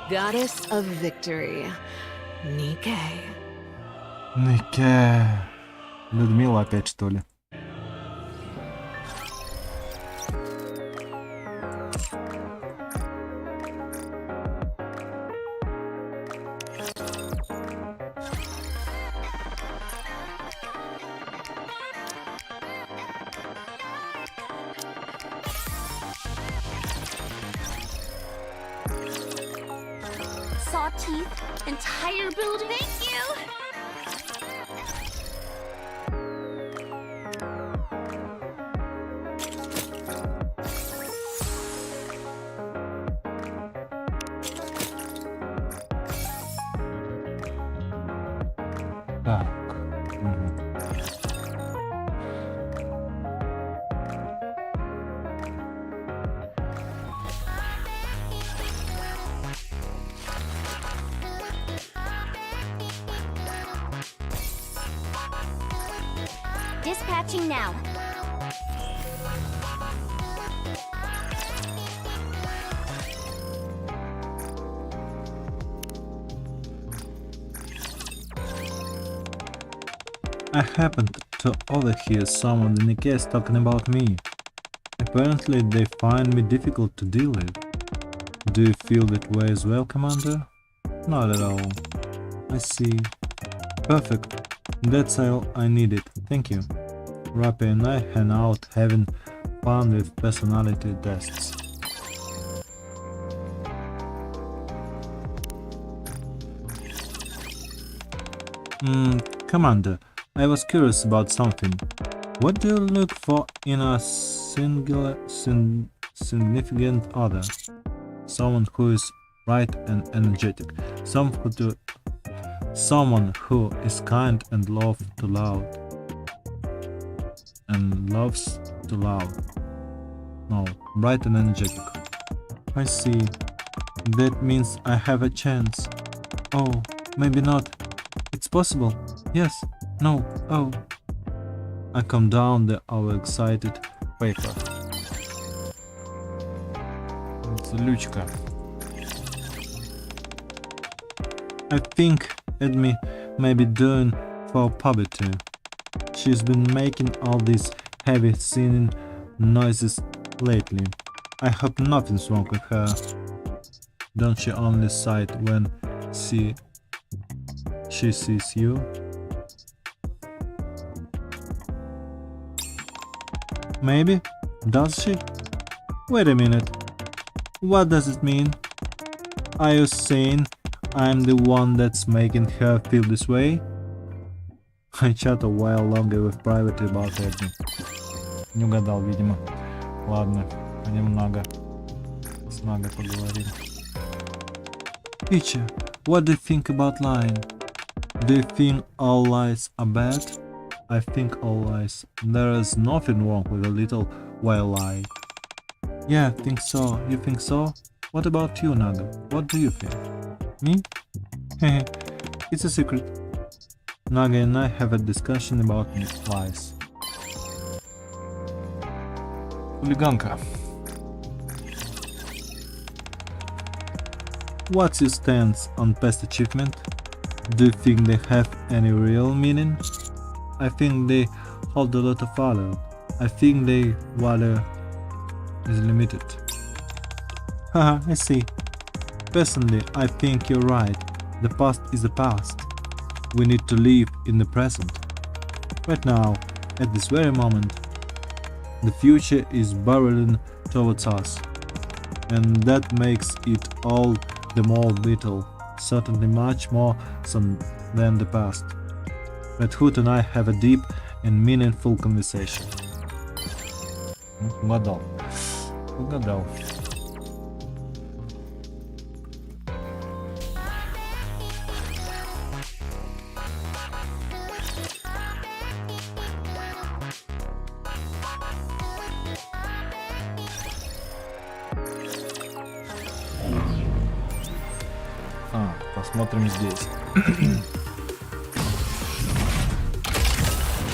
Goddess of victory, Nikke. Nikke. Людмила опять, что ли? Saw teeth, entire building. Thank you. Так. Dispatching now. I happened to overhear some of the Nikkes talking about me. Apparently they find me difficult to deal with. Do you feel that way as well, Commander? Not at all. I see. Perfect. That's all I needed. Thank you. Rappi and I hang out having fun with personality tests. Commander, I was curious about something. What do you look for in a significant other? Someone who is bright and energetic. Someone who is kind and loves to love. No, bright and energetic. I see. That means I have a chance. Oh, maybe not. It's possible. Yes. No. Oh. I come down the overexcited paper. Злючка. I think Edme may be doing for puberty. She's been making all these heavy singing noises lately. I hope nothing's wrong with her. Don't she only sigh when she sees you? Maybe? Does she? Wait a minute. What does it mean? Are you saying I'm the one that's making her feel this way? I chat a while longer with private about Edme. Не угадал, видимо. Ладно, немного с Нагой поговорим. Teacher, what do you think about lying? Do you think all lies are bad? I think all lies. There is nothing wrong with a little while lie. Yeah, I think so. You think so? What about you, Naga? What do you think? Me? It's a secret. Naga and I have a discussion about lies. Хулиганка. What's your stance on past achievement? Do you think they have any real meaning? I think they hold a lot of value. I think their value is limited. Haha, I see. Personally, I think you're right. The past is the past. We need to live in the present. Right now, at this very moment, the future is barreling towards us, and that makes it all the more vital, certainly much more than the past. Red Hood and I have a deep and meaningful conversation. Угадал. Посмотрим здесь.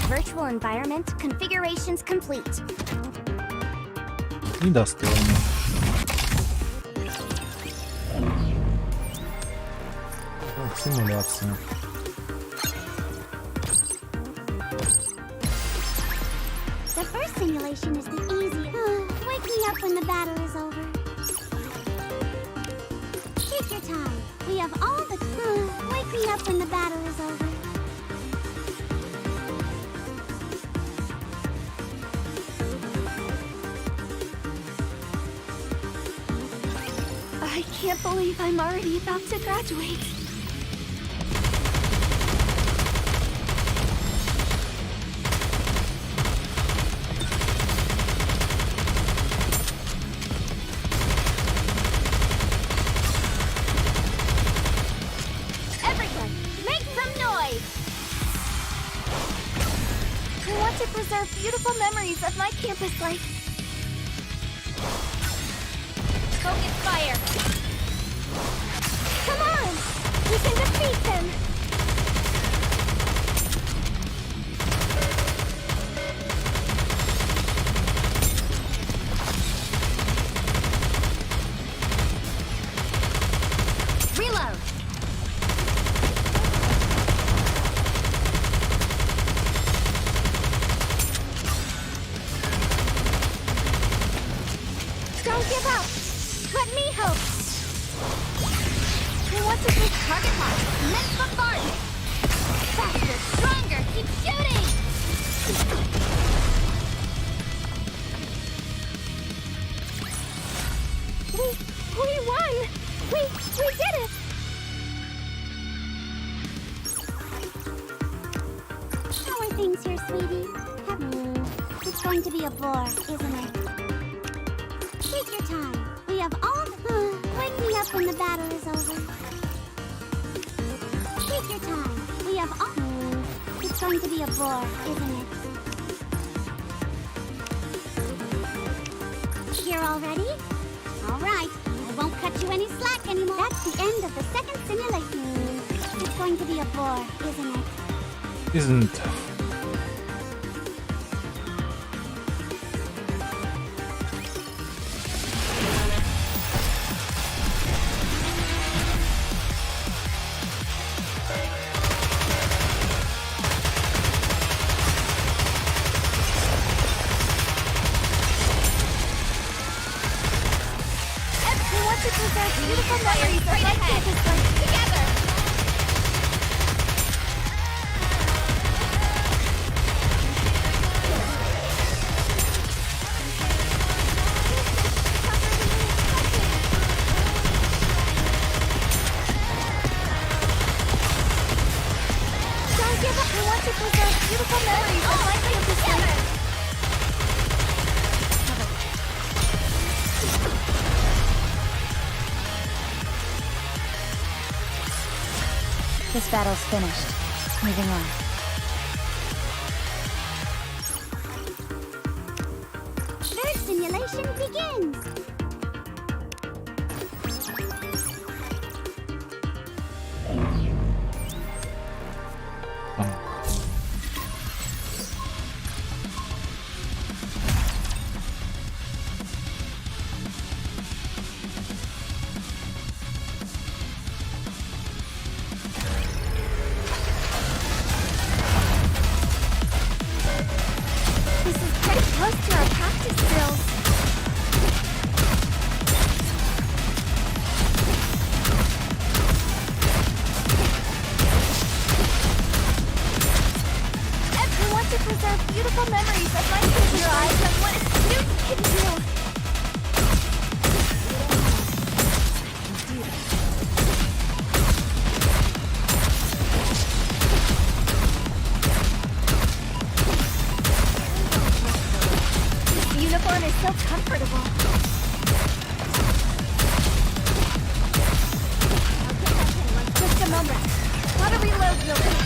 Virtual environment configurations complete. Недостойно. Симуляція. The first simulation is the easy. Wake me up when the battle is over. Take your time. We have all the wake me up when the battle is over. I can't believe I'm already about to graduate. Everyone, make some noise! I want to preserve beautiful memories of my campus life. Focus fire! Come on! We can defeat them! Reload! Don't give up! Let me hope! I want to take target lock. Let's bombard! Faster, stronger, keep shooting! We won! We did it! How are things here, sweetie? It's going to be a bore, isn't it? Take your time. We have all wake me up when the battle is over. Take your time. We have all it's going to be a bore, isn't it? Here already? Alright. I won't cut you any slack anymore. That's the end of the second simulation. It's going to be a bore, isn't it? Isn't. We want to preserve beautiful memories of my campus life together. Don't give up. We want to preserve beautiful memories of my campus life. This battle's finished. Moving on. Third simulation begins. This is pretty close to our practice drills. I want to preserve beautiful memories of my campus life and what a student can do. This uniform is so comfortable. Just a moment. Gotta reload real quick.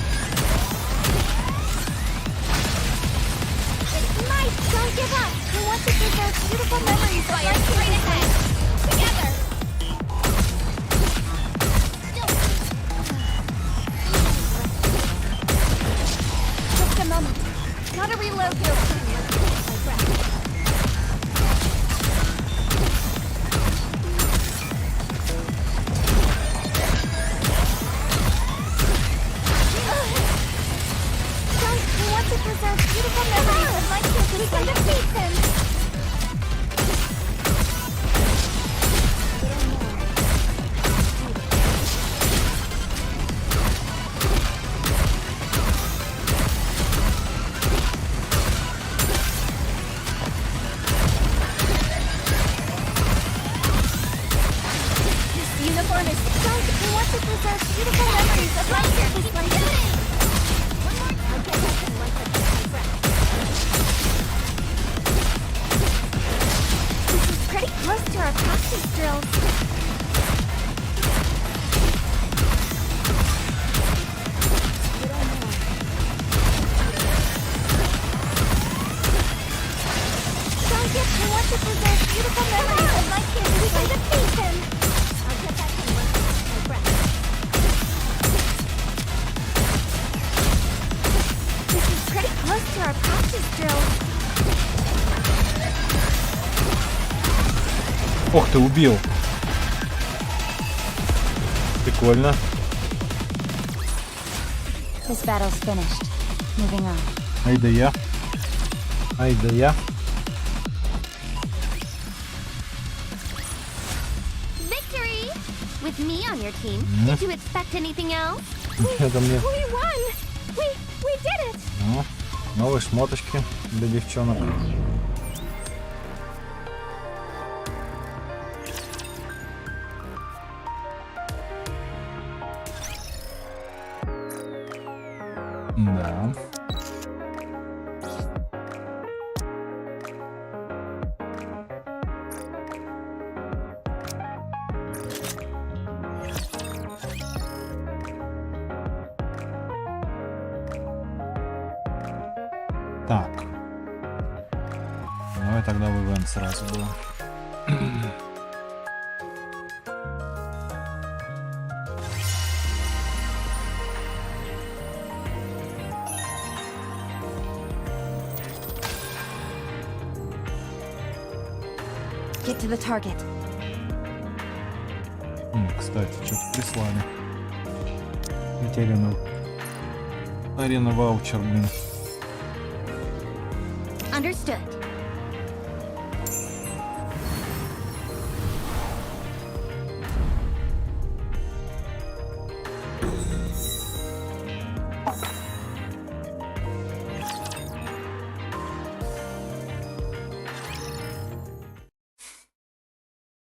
furnace. Guys, we want to preserve beautiful memories of life here. Keep shooting! One more time. Okay, I can run for my friend. This is pretty close to our practice drills. We want to preserve beautiful memories of life here. We can defeat him. I'll get back and run my breath. This is pretty close to our practice drills. Ох ты, убил. Прикольно. This battle's finished. Moving on. Ай да я. Ай да я. Victory! With me on your team, did you expect anything else? Это мне. We won! We did it! Ну, новые шмоточки для девчонок. Да. Так. Давай тогда в ивент сразу было. Get to the target. Кстати, что-то прислали. Летели арена ваучер, блин. Understood.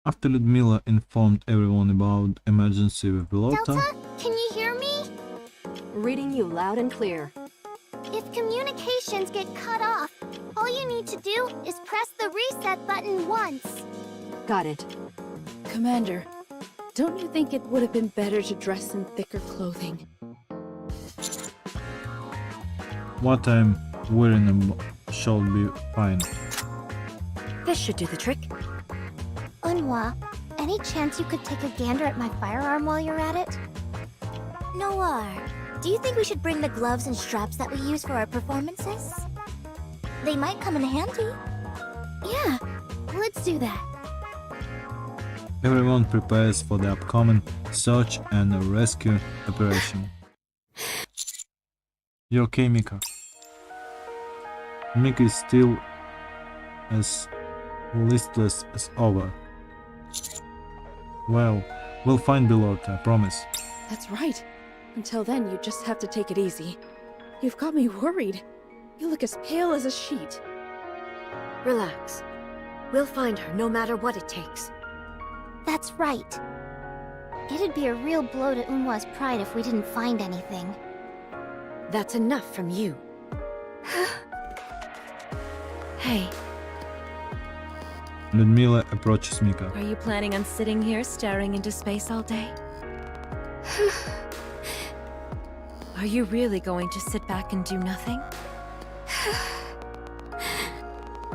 After Ludmila informed everyone about emergency with Belorta, Delta, can you hear me? Reading you loud and clear. If communications get cut off, all you need to do is press the reset button once. Got it. Commander, don't you think it would have been better to dress in thicker clothing? what I'm wearing shall be fine. This should do the trick. Unwa, any chance you could take a gander at my firearm while you're at it? Noir, do you think we should bring the gloves and straps that we use for our performances? They might come in handy. Yeah, let's do that. Everyone prepares for the upcoming search and rescue operation. You okay, Mika? Mika is still as listless as ever. Well, we'll find Belorty, I promise. That's right. Until then, you just have to take it easy. You've got me worried. You look as pale as a sheet. Relax. We'll find her no matter what it takes. That's right. It'd be a real blow to Unwa's pride if we didn't find anything. That's enough from you. Hey, Ludmila approaches Mika. Are you planning on sitting here staring into space all day? Are you really going to sit back and do nothing?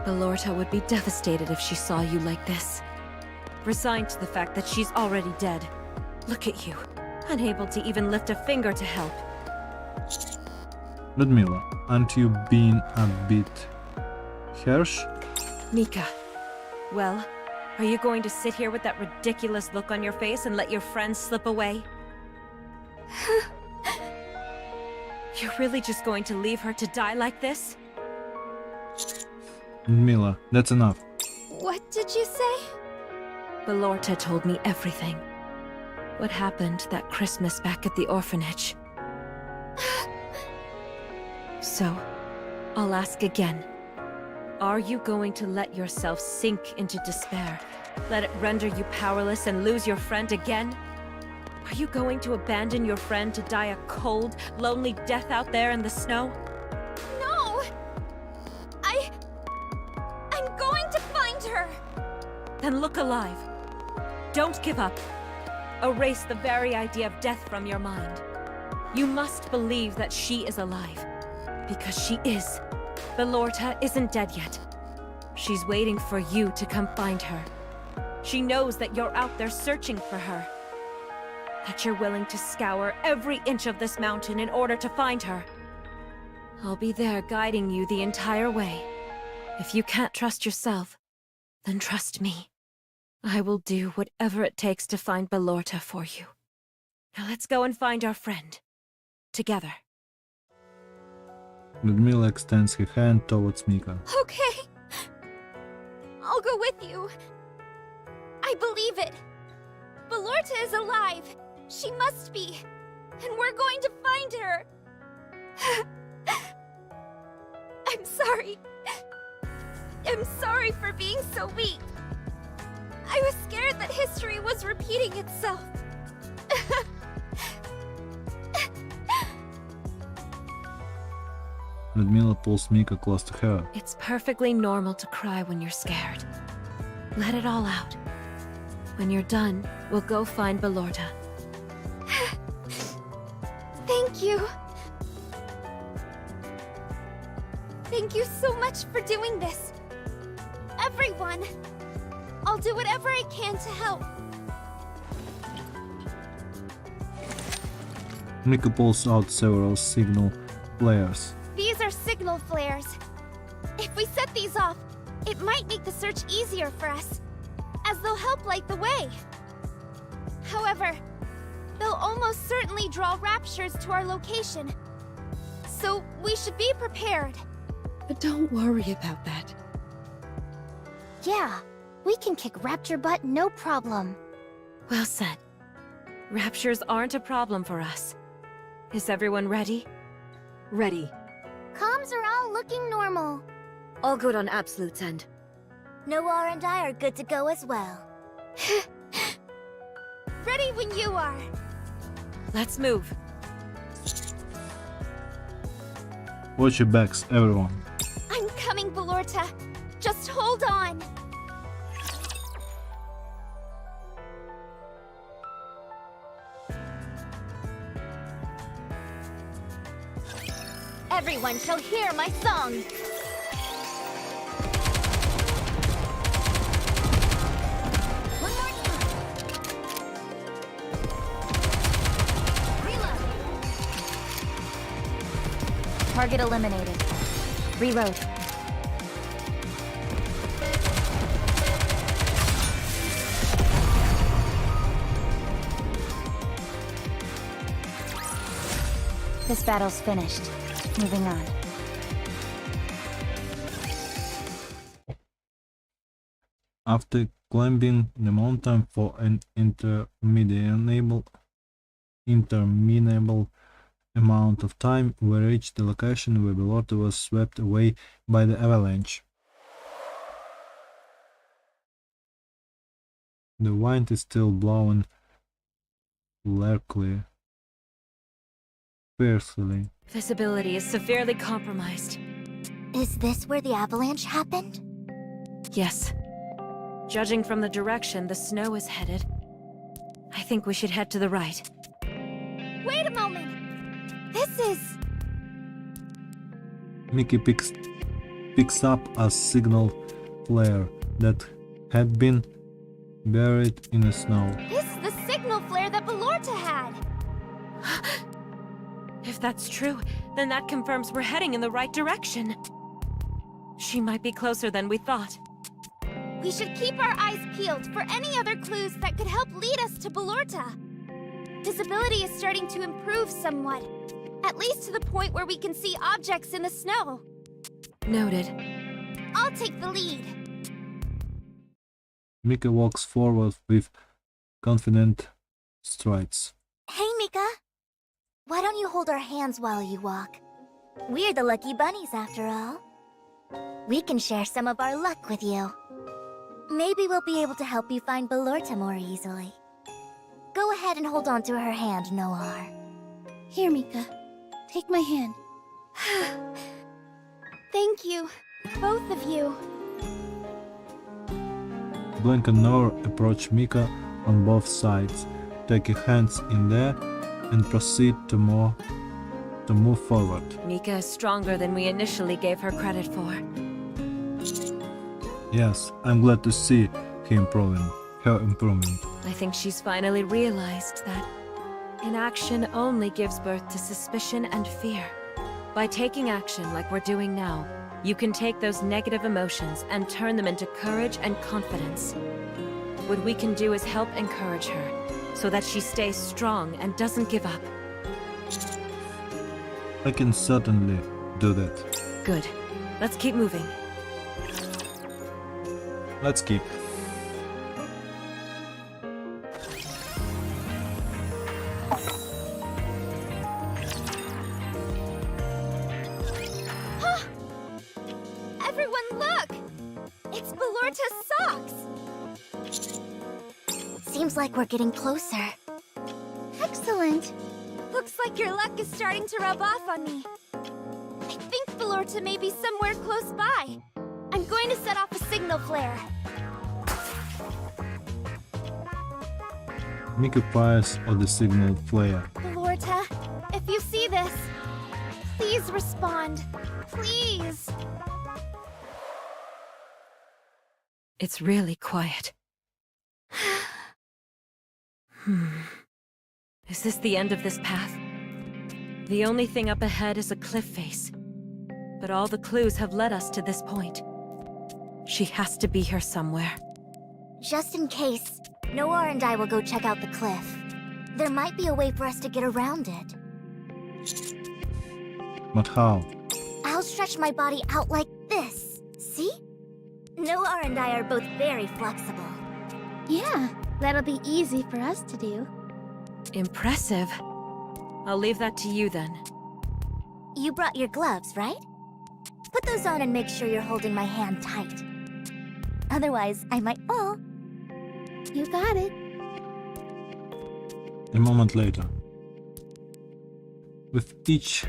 Belorta would be devastated if she saw you like this. Resigned to the fact that she's already dead. Look at you, unable to even lift a finger to help. Ludmila, aren't you being a bit harsh? Mika, well, are you going to sit here with that ridiculous look on your face and let your friends slip away? You're really just going to leave her to die like this? Ludmila, that's enough. What did you say? Belorta told me everything. What happened that Christmas back at the orphanage. So, I'll ask again. Are you going to let yourself sink into despair? Let it render you powerless and lose your friend again? Are you going to abandon your friend to die a cold, lonely death out there in the snow? No! I'm going to find her! Then look alive. Don't give up. Erase the very idea of death from your mind. You must believe that she is alive. Because she is. Belorta isn't dead yet. She's waiting for you to come find her. She knows that you're out there searching for her. That you're willing to scour every inch of this mountain in order to find her. I'll be there guiding you the entire way. If you can't trust yourself, then trust me. I will do whatever it takes to find Belorta for you. Now let's go and find our friend. Together. Ludmila extends her hand towards Mika. Okay. I'll go with you. I believe it. Belorta is alive. She must be. And we're going to find her. I'm sorry. I'm sorry for being so weak. I was scared that history was repeating itself. Ludmila pulls Mika close to her. It's perfectly normal to cry when you're scared. Let it all out. When you're done, we'll go find Belorta. Thank you. Thank you so much for doing this. Everyone. I'll do whatever I can to help. Mika pulls out several signal flares. These are signal flares. If we set these off, it might make the search easier for us, as they'll help light the way. However, they'll almost certainly draw raptures to our location. So we should be prepared. But don't worry about that. Yeah, we can kick rapture butt no problem. Well said. Raptures aren't a problem for us. Is everyone ready? Ready. Comms are all looking normal. All good on Absolute's end. Noir and I are good to go as well. Ready when you are. Let's move. Watch your backs, everyone. I'm coming, Belorta. Just hold on. Everyone shall hear my song. One more time. Reload. Target eliminated. Reload. This battle's finished. Moving on. After climbing the mountain for an interminable amount of time, we reached the location where Belorta was swept away by the avalanche. The wind is still blowing fiercely. Visibility is severely compromised. Is this where the avalanche happened? Yes. Judging from the direction the snow is headed, I think we should head to the right. Wait a moment. This is... Mickey picks up a signal flare that had been buried in the snow. This is the signal flare that Belorta had. If that's true, then that confirms we're heading in the right direction. She might be closer than we thought. We should keep our eyes peeled for any other clues that could help lead us to Belorta. Visibility is starting to improve somewhat, at least to the point where we can see objects in the snow. Noted. I'll take the lead. Mika walks forward with confident strides. Hey, Mika. Why don't you hold our hands while you walk? We're the lucky bunnies, after all. We can share some of our luck with you. Maybe we'll be able to help you find Belorta more easily. Go ahead ahead and hold on to her hand, Noir. Here, Mika. Take my hand. Thank you, both of you. Blank and Noir approach Mika on both sides, take your hands in there, and proceed to move forward. Nikke is stronger than we initially gave her credit for. Yes, I'm glad to see her improvement. I think she's finally realized that inaction only gives birth to suspicion and fear. By taking action like we're doing now, you can take those negative emotions and turn them into courage and confidence. What we can do is help encourage her, so that she stays strong and doesn't give up. I can certainly do that. Good. Let's keep moving. Let's keep. Everyone look! It's Belorta's socks! Seems like we're getting closer. Excellent. Looks like your luck is starting to rub off on me. I think Belorta may be somewhere close by. I'm going to set off a signal flare. Mika fires on the signal flare. Belorta, if you see this, please respond. Please. It's really quiet. Is this the end of this path? The only thing up ahead is a cliff face. But all the clues have led us to this point. She has to be here somewhere. Just in case, Noir and I will go check out the cliff. There might be a way for us to get around it. But how? I'll stretch my body out like this. See? Noir and I are both very flexible. Yeah, that'll be easy for us to do. Impressive. I'll leave that to you then. You brought your gloves, right? Put those on and make sure you're holding my hand tight. Otherwise, I might fall. You got it. A moment later. With each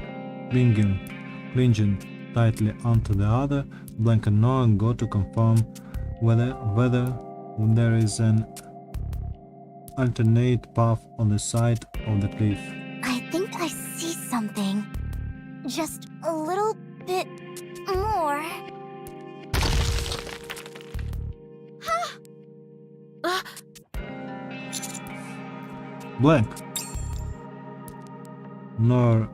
clinging tightly onto the other, Blank and Noah go to confirm whether there is an alternate path on the side of the cliff. I think I see something. Just a little bit more. Blank! Noir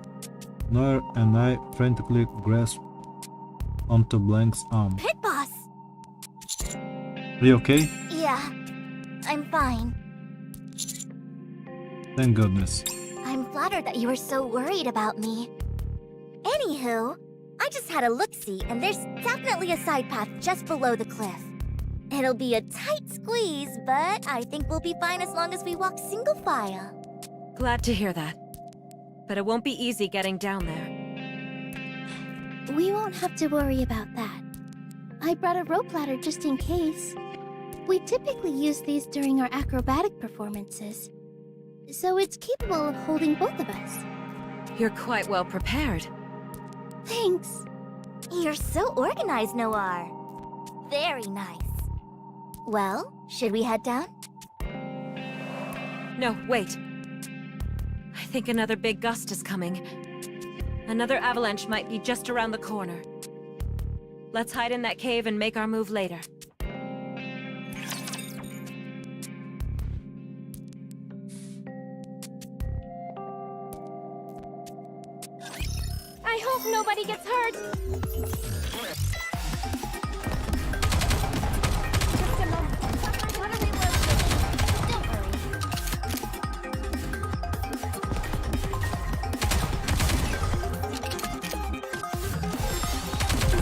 and I frantically grasp onto Blank's arm. Pit Boss! Are you okay? Yeah, I'm fine. Thank goodness. I'm flattered that you were so worried about me. Anywho, I just had a look-see, and there's definitely a side path just below the cliff. It'll be a tight squeeze, but I think we'll be fine as long as we walk single file. Glad to hear that. But it won't be easy getting down there. We won't have to worry about that. I brought a rope ladder just in case. We typically use these during our acrobatic performances, so it's capable of holding both of us. You're quite well prepared. Thanks. You're so organized, Noir. Very nice. Well, should we head down? No, wait. I think another big gust is coming. Another avalanche might be just around the corner. Let's hide in that cave and make our move later. I hope nobody gets hurt. Just a moment. What are we working? Don't worry.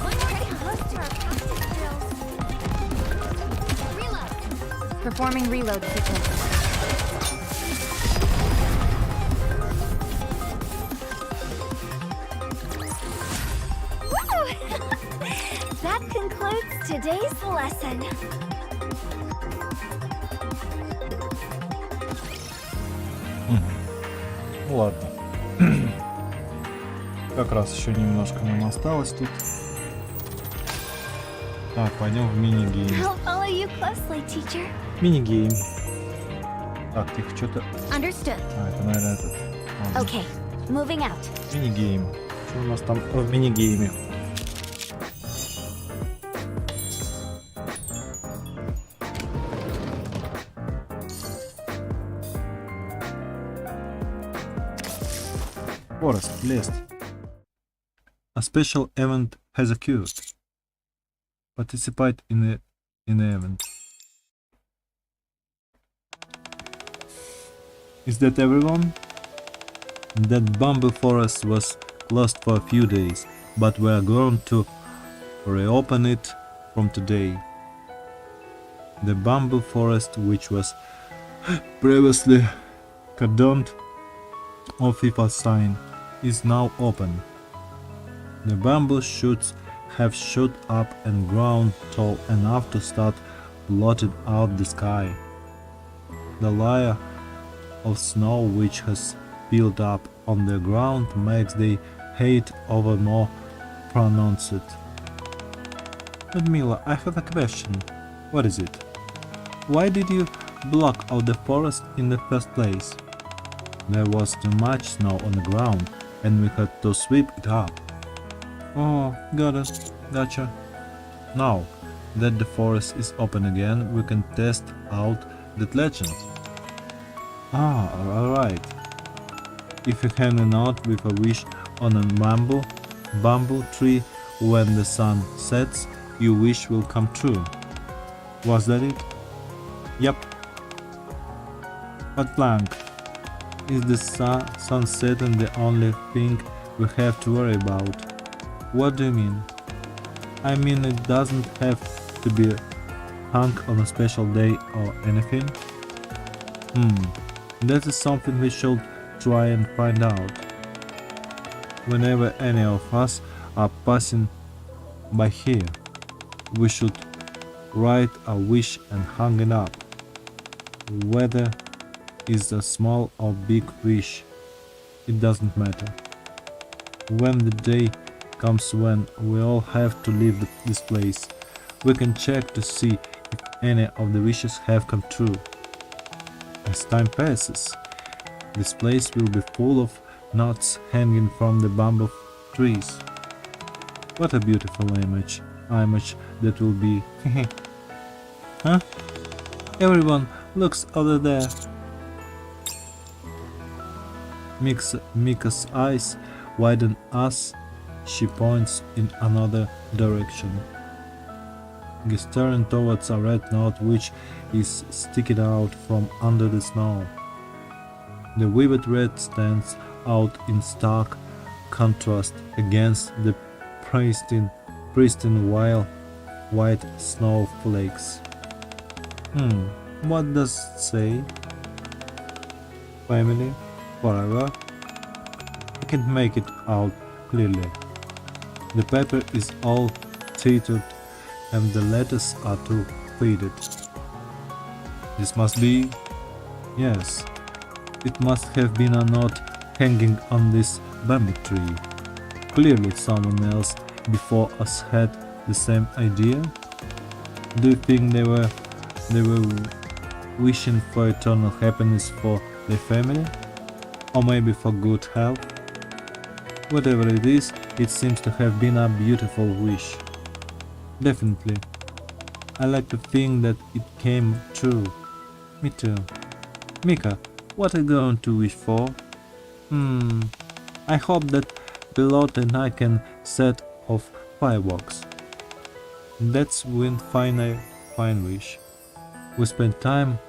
We're getting close to our practice drills. Reload. Performing reload sequence. That concludes today's lesson. Ну ладно. Как раз еще немножко нам осталось тут. Так, пойдем в мини-гейм. I'll follow you closely, teacher. Мини-гейм. Так, тихо, что-то... Understood. А, это, наверное, этот. Ладно. Okay, moving out. Мини-гейм. Что у нас там в мини-гейме? Forest, лес. A special event has occurred. Participate in the event. Is that everyone? That bamboo forest was closed for a few days, but we are going to reopen it from today. The bamboo forest, which was previously cordoned off with a sign, is now open. The bamboo shoots have shot up and grown tall enough to start blotting out the sky. The layer of snow which has built up on the ground makes the height over more pronounced. Ludmila, I have a question. What is it? Why did you block out the forest in the first place? There was too much snow on the ground and we had to sweep it up. Oh, got it. Gotcha. Now that the forest is open again, we can test out that legend. Ah, alright. If you hang a note with a wish on a bamboo tree when the sun sets, your wish will come true. Was that it? Yep. But blank. Is the sun setting the only thing we have to worry about? What do you mean? I mean it doesn't have to be hung on a special day or anything. That is something we should try and find out. Whenever any of us are passing by here, we should write a wish and hang it up. Whether it's a small or big wish, it doesn't matter. When the day comes when we all have to leave this place, we can check to see if any of the wishes have come true. As time passes, this place will be full of knots hanging from the bamboo trees. What a beautiful image that will be. Huh? Everyone looks over there. Mika's eyes widen as she points in another direction, gesturing towards a red knot which is sticking out from under the snow. The vivid red stands out in stark contrast against the pristine white snowflakes. What does it say? Family? Forever? I can't make it out clearly. The paper is all tattered and the letters are too faded. This must be... Yes, it must have been a knot hanging on this bamboo tree. Clearly someone else before us had the same idea. Do you think they were wishing for eternal happiness for their family? Or maybe for good health? Whatever it is, it seems to have been a beautiful wish. Definitely. I like to think that it came true. Me too. Mika, what are you going to wish for? I hope that Belorты and I can set off fireworks. That's one fine wish. We spend time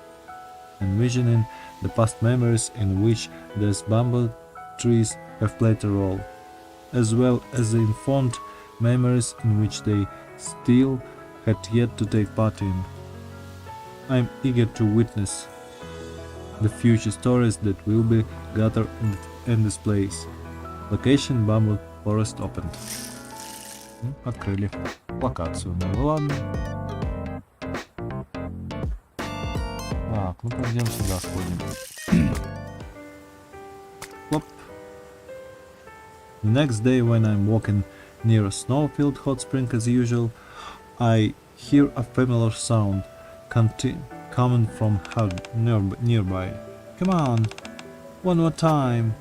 envisioning the past memories in which these bamboo trees have played a role, as well as the informed memories in which they still had yet to take part in. I'm eager to witness the future stories that will be gathered in this place. Location Bamboo Forest opened. Открыли локацию. Ну ладно. Так, ну пойдем сюда сходим. Whoop. The next day, when I'm walking near a snow-filled hot spring as usual, I hear a familiar sound coming from nearby. Come on, one more time.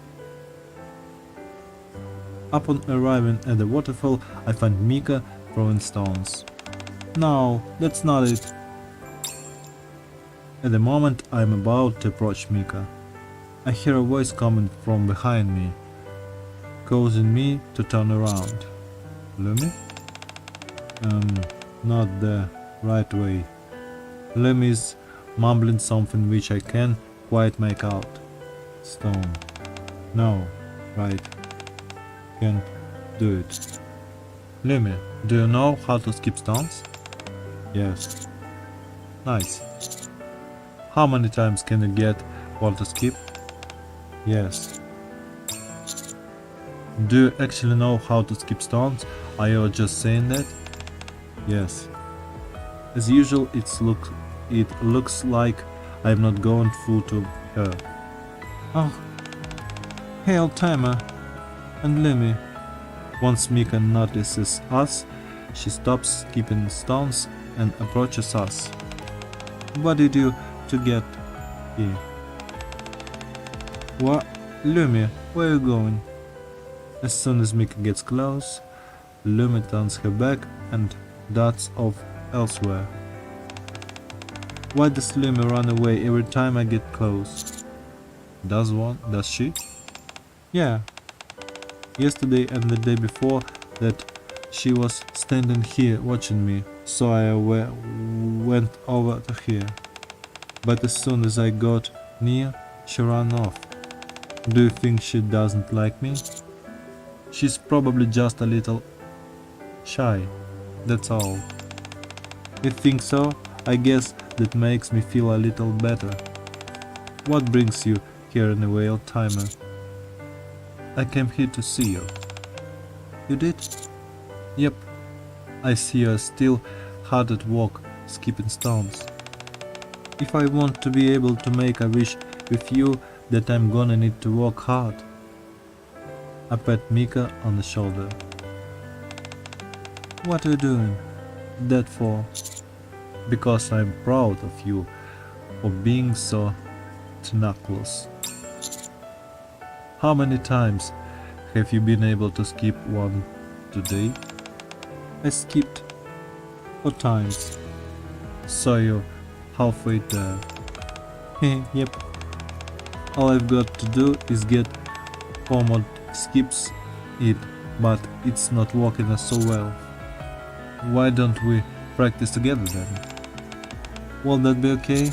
Upon arriving at the waterfall, I find Mika throwing stones. No, that's not it. At the moment I'm about to approach Mika, I hear a voice coming from behind me, causing me to turn around. Lumi? Not the right way. Lumi is mumbling something which I can't quite make out. Stone. No, right. Can't do it. Lumi, do you know how to skip stones? Yes. Nice. How many times can you get one to skip? Yes. Do you actually know how to skip stones? Are you just saying that? Yes. As usual, it looks like I'm not going through to her. Oh. Hey, old timer. And Lumi. Once Mika notices us, she stops skipping stones and approaches us. What did you to get here? What? Lumi, where are you going? As soon as Mika gets close, Lumi turns her back and darts off elsewhere. Why does Lumi run away every time I get close? Does she? Yeah. Yesterday and the day before that she was standing here watching me, so I went over to her. But as soon as I got near, she ran off. Do you think she doesn't like me? She's probably just a little shy, that's all. You think so? I guess that makes me feel a little better. What brings you here anyway, old timer? I came here to see you. You did? Yep. I see you're still hard at work, skipping stones. If I want to be able to make a wish with you, that I'm gonna need to work hard. I pat Mika on the shoulder. What are you doing that for? Because I'm proud of you for being so tenacious. How many times have you been able to skip one today? I skipped 4 times. So you're halfway there. Yep. All I've got to do is get 4 more skips but it's not working so well. Why don't we practice together then? Will that be okay?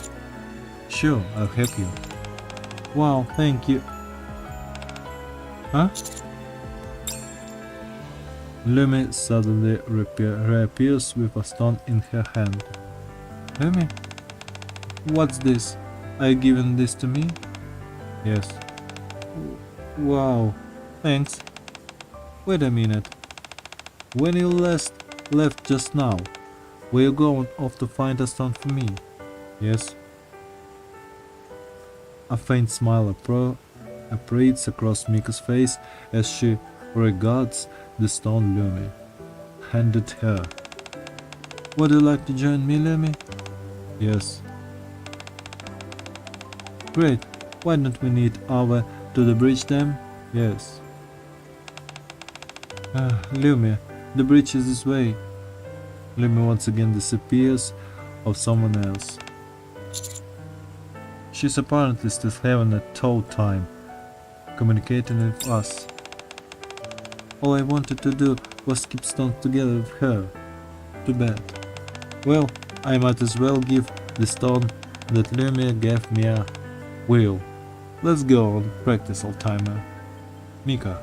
Sure, I'll help you. Wow, thank you. Huh? Lumi suddenly reappears with a stone in her hand. Lumi? What's this? Are you giving this to me? Yes. Wow, thanks. Wait a minute. When you last left just now, were you going off to find a stone for me? Yes. A faint smile parades across Mika's face as she regards the stone Lumi handed her. Would you like to join me, Lumi? Yes. Great. Why don't we need over to the bridge then? Yes. Lumi, the bridge is this way. Lumi once again disappears of someone else. She's apparently still having a tough time communicating with us. All I wanted to do was skip stones together with her. Too bad. Well, I might as well give the stone that Lumi gave me a wheel. Let's go and practice, old timer. Mika.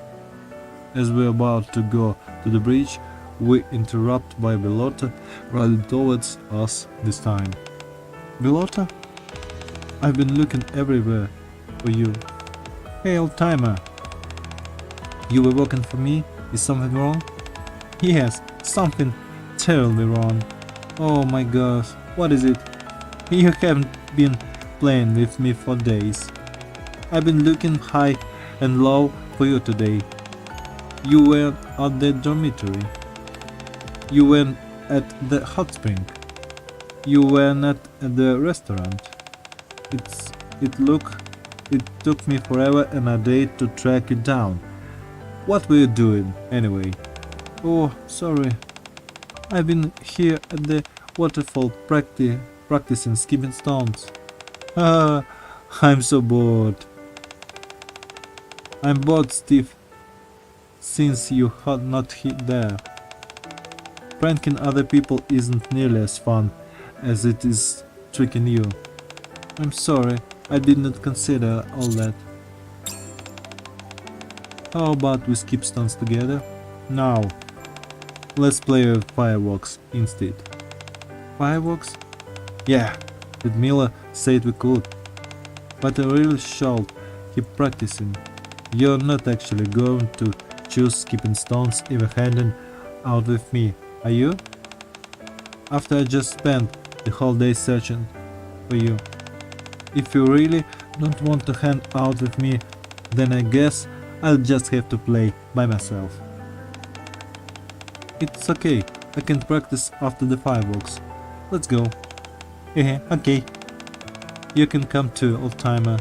As we're about to go to the bridge, we interrupt by Belorты running towards us this time. Belorты? I've been looking everywhere for you. Hey, old timer. You were working for me? Is something wrong? Yes, something terribly wrong. Oh my gosh, what is it? You haven't been playing with me for days. I've been looking high and love for you today. You went at the dormitory. You went at the hot spring. You went at the restaurant. It took me forever and a day to track you down. What were you doing, anyway? Oh, sorry. I've been here at the waterfall practicing skipping stones. I'm so bored. I'm bored, Steve, since you had not hit there. Pranking other people isn't nearly as fun as it is tricking you. I'm sorry, I did not consider all that. How about we skip stones together? Now, let's play with fireworks instead. Fireworks? Yeah, Ludmila said we could. But I really should keep practicing. You're not actually going to choose skipping stones even-handed out with me, are you? After I just spent the whole day searching for you. If you really don't want to hang out with me, then I guess I'll just have to play by myself. It's okay, I can practice after the fireworks. Let's go. Okay. You can come too, old-timer.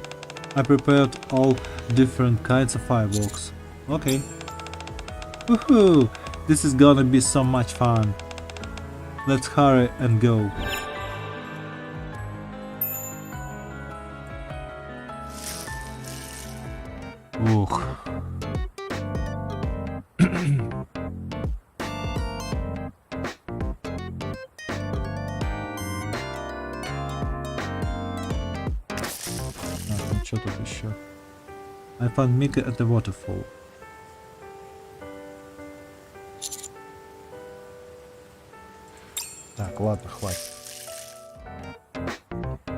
I prepared all different kinds of fireworks. Okay. Woohoo! This is gonna be so much fun. Let's hurry and go. Ух. Ну что тут еще? I found Nikke at the waterfall. Так, ладно, хватит.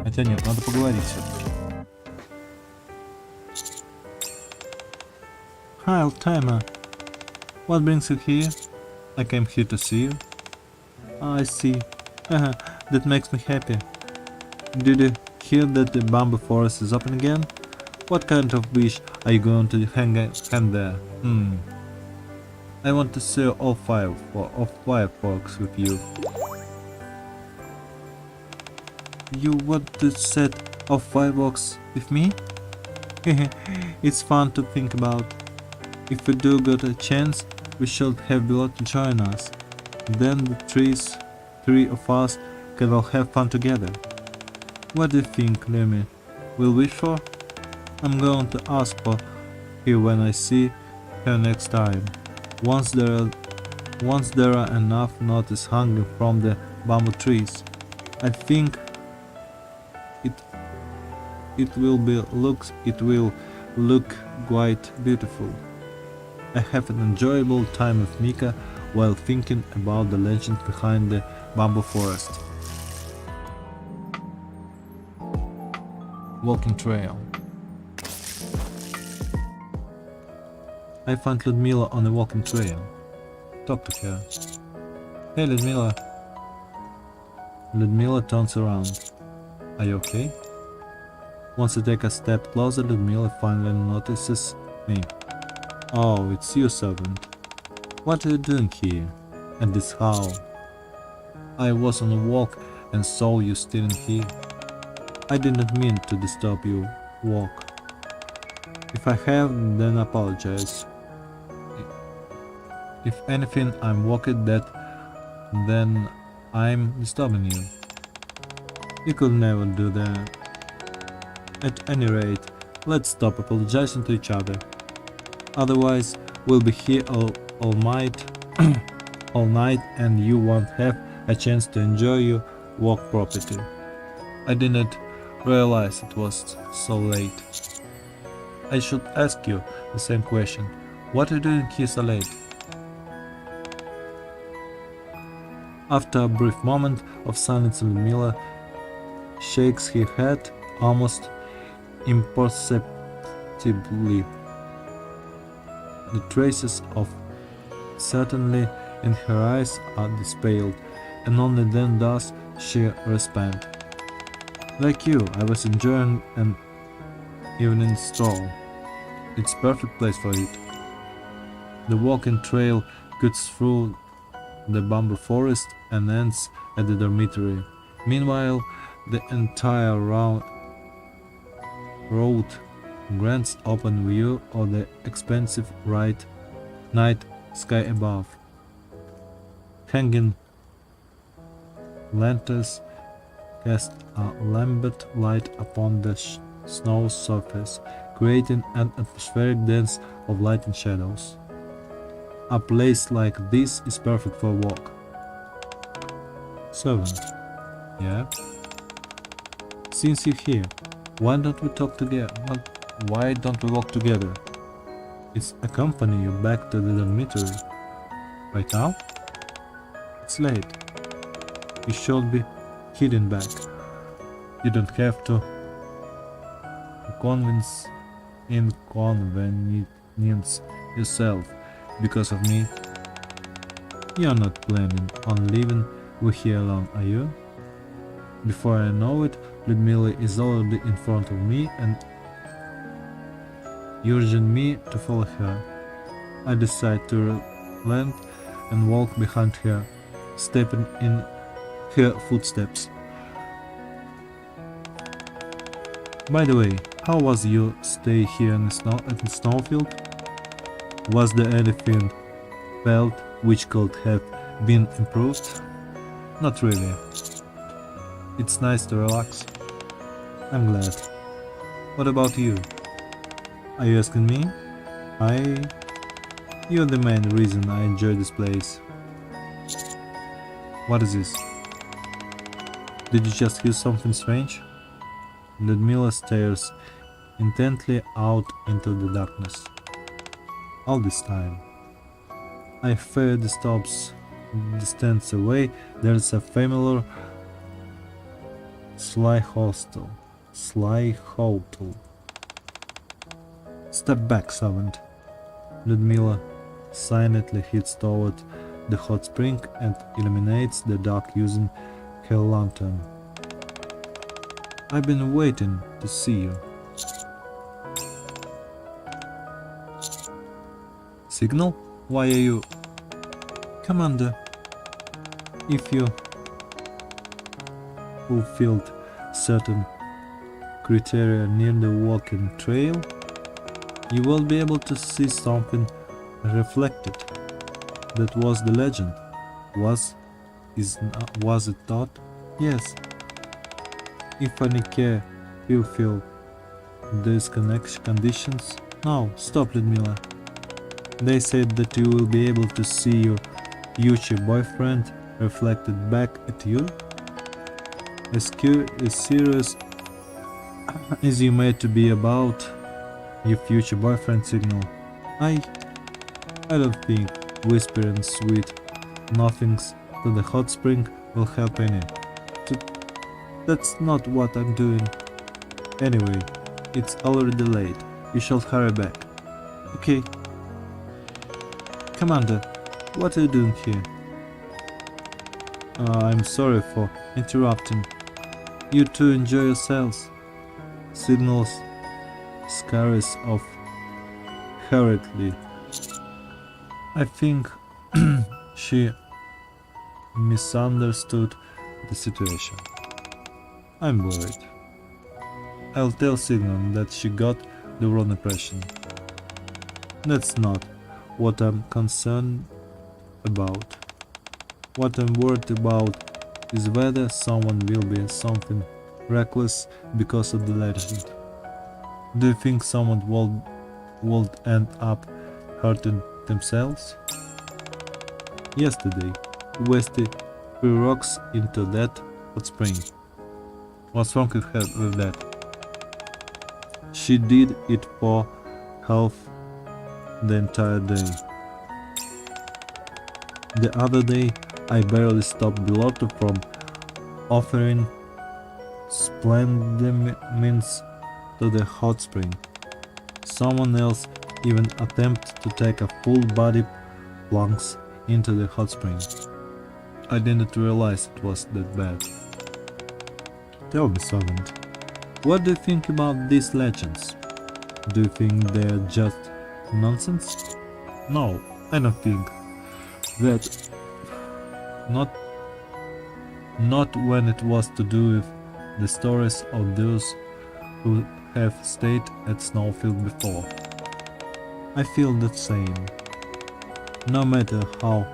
Хотя нет, надо поговорить все-таки. Hi, old-timer. What brings you here? I came here to see you. I see. That makes me happy. Did you hear that the bamboo forest is open again? What kind of wish are you going to hang there? I want to share all fireworks with you. You want to set off fireworks with me? It's fun to think about. If we do get a chance, we should have Belorты join us. Then the three of us can all have fun together. What do you think, Lemmy? We'll wish for? I'm going to ask for her when I see her next time. Once there are enough notice hanging from the bamboo trees, I think it will look quite beautiful. I have an enjoyable time with Nikke while thinking about the legend behind the bamboo forest. Walking trail. I find Ludmila on a walking trail. Talk to her. Hey, Ludmila. Ludmila turns around. Are you okay? Once I take a step closer, Ludmila finally notices me. Oh, it's you, servant. What are you doing here? At this house? I was on a walk and saw you standing here. I did not mean to disturb your walk. If I have, then apologize. If anything, I'm walking that, then I'm disturbing you. You could never do that. At any rate, let's stop apologizing to each other. Otherwise, we'll be here all night, and you won't have a chance to enjoy your walk properly. I didn't realize it was so late. I should ask you the same question. What are you doing here so late? After a brief moment of silence, Ludmila shakes her head almost imperceptibly. The traces of certainty in her eyes are dispelled, and only then does she respond. Like you, I was enjoying an evening stroll. It's perfect place for it. The walking trail cuts through the bamboo forest and ends at the dormitory. Meanwhile, the entire road grants open view of the expansive night sky above. Hanging lanterns cast a lambent light upon the snow surface, creating an atmospheric dance of light and shadows. A place like this is perfect for a walk. Servant. Yeah? Since you're here, why don't we talk together? Why don't we walk together? It's accompany you back to the dormitory. Right now? It's late. You should be hidden back. You don't have to inconvenience yourself because of me. You're not planning on leaving me here alone, are you? Before I know it, Ludmila is already in front of me and urging me to follow her. I decide to relent and walk behind her, stepping in her footsteps. By the way, how was your stay here in the snowfield? Was there anything felt which could have been improved? Not really. It's nice to relax. I'm glad. What about you? Are you asking me? You're the main reason I enjoy this place. What is this? Did you just hear something strange? Ludmila stares intently out into the darkness. All this time, I fear the stops distance away. There's a familiar sly hotel. Step back, servant. Ludmila silently heads toward the hot spring and illuminates the dark using her lantern. I've been waiting to see you. Signal? Why are you... Commander, if you fulfilled certain criteria near the walking trail, you will be able to see something reflected. That was the legend. Was it not? Yes. If a Nikke fulfill these conditions... No, stop, Ludmila. They said that you will be able to see your future boyfriend reflected back at you. As serious as you made to be about your future boyfriend, Signal. I don't think whispering sweet nothings to the hot spring will help any. That's not what I'm doing. Anyway, it's already late. You shall hurry back. Okay. Commander, what are you doing here? I'm sorry for interrupting. You two enjoy yourselves. Signals scurries off hurriedly. I think she misunderstood the situation. I'm worried. I'll tell Signal that she got the wrong impression. That's not what I'm concerned about. What I'm worried about is whether someone will be something reckless because of the legend. Do you think someone would end up hurting themselves? Yesterday, Westy threw rocks into that hot spring. What's wrong with that? She did it for half the entire day. The other day, I barely stopped Belorты from offering splendiments to the hot spring. Someone else even attempted to take a full-body plunge into the hot spring. I didn't realize it was that bad. Tell me, servant, what do you think about these legends? Do you think they're just nonsense? No, I don't think that. Not when it was to do with the stories of those who have stayed at Snowfield before. I feel the same. No matter how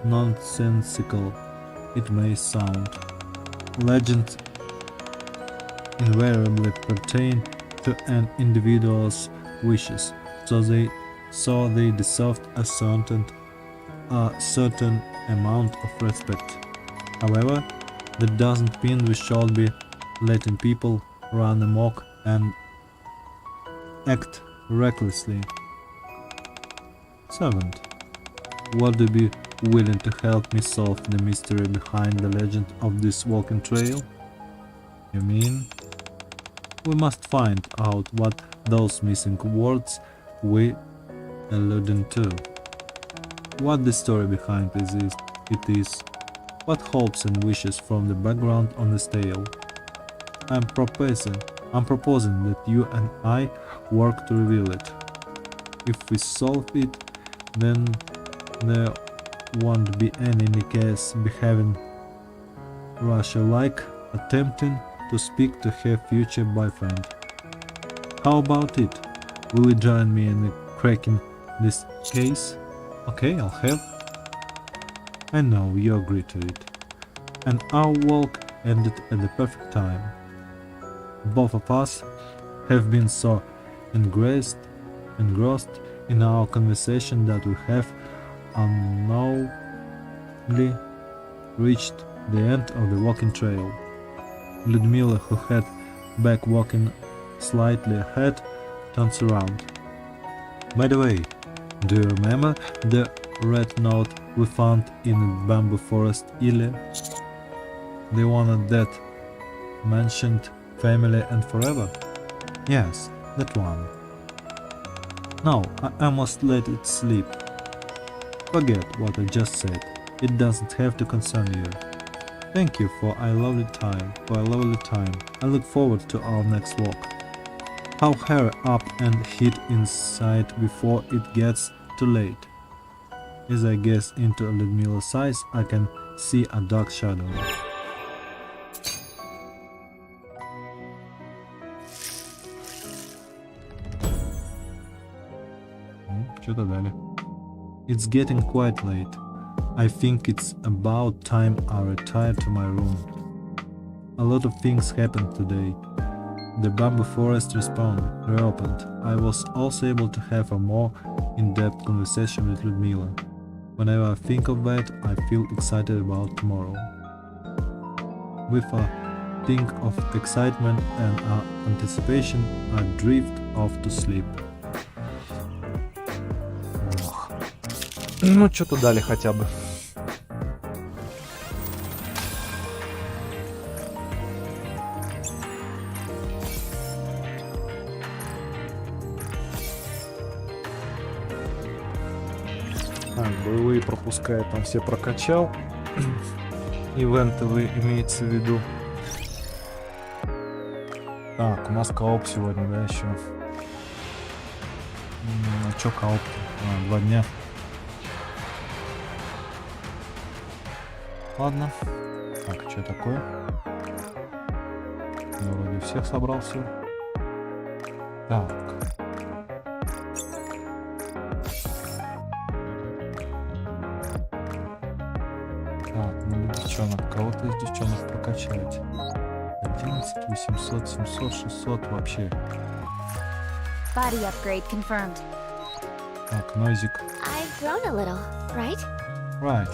nonsensical it may sound, legends invariably pertain to an individual's wishes, so they deserved a certain amount of respect. However, that doesn't mean we should be letting people run amok and act recklessly. Servant, would you be willing to help me solve the mystery behind the legend of this walking trail? You mean? We must find out what those missing words we alluding to. What the story behind it is. What hopes and wishes from the background on this tale. I'm proposing that you and I work to reveal it. If we solve it, then there won't be any Nikke's behaving Russia-like, attempting to speak to her future boyfriend. How about it? Will you join me in cracking this case? Okay, I'll have. I know you agree to it. And our walk ended at the perfect time. Both of us have been so engrossed in our conversation that we have unknowingly reached the end of the walking trail. Ludmilla, who had back walking slightly ahead, turns around. By the way, do you remember the red note we found in the bamboo forest earlier? The one that mentioned family and forever? Yes, that one. No, I must let it sleep. Forget what I just said. It doesn't have to concern you. Thank you for a lovely time. I look forward to our next walk. How hurry up and hit inside before it gets too late. As I gaze into Ludmilla's eyes, I can see a dark shadow. Что-то дали. It's getting quite late. I think it's about time I retire to my room. A lot of things happened today. The bamboo forest reopened. I was also able to have a more in-depth conversation with Ludmilla. Whenever I think of that, I feel excited about tomorrow. With a think of excitement and anticipation, I drift off to sleep. Ну, что-то дали хотя бы. Боевые пропуска я там все прокачал. Ивентовые имеется в виду. Так, у нас кооп сегодня, да, еще. А чё кооп? 2 дня. Ладно. Так, что такое? Я вроде всех собрал все. Так. Так, надо девчонок. Кого-то из девчонок прокачать. 11, 800, 700, 600 вообще. Body upgrade confirmed. Так, нозик. I've grown a little, right? Right.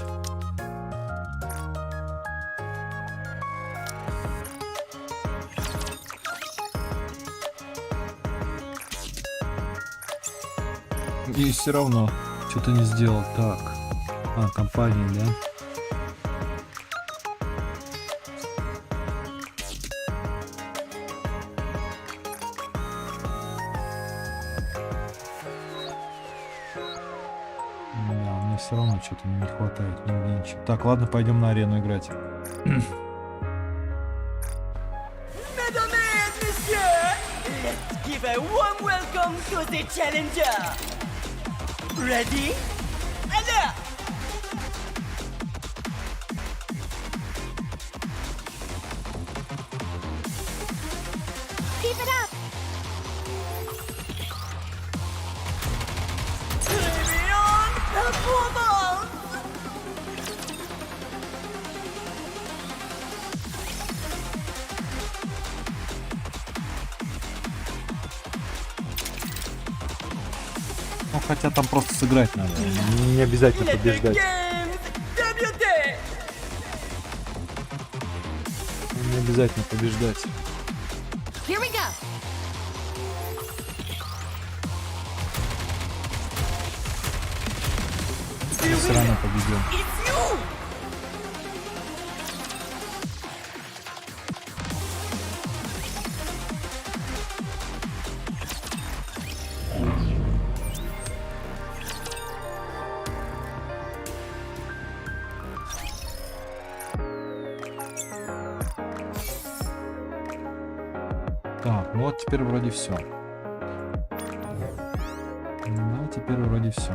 И все равно что-то не сделал. Так. Компания, да? Мне все равно что-то не хватает. Ничего. Так, ладно, пойдем на арену играть. Mesdames et messieurs, let's give a warm welcome the challenger. Ready? Alert! Keep it up! Beyond performance! Ну, хотя там просто сыграть надо. Не обязательно побеждать. Не обязательно побеждать. Here we go. Я все равно победил. Так, ну вот теперь вроде все. Да, теперь вроде все.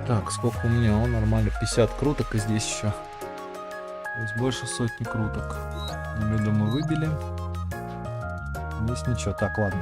Так, сколько у меня? О, нормально, 50 круток, и здесь еще. То есть больше сотни круток. Меду мы выбили. Здесь ничего. Так, ладно.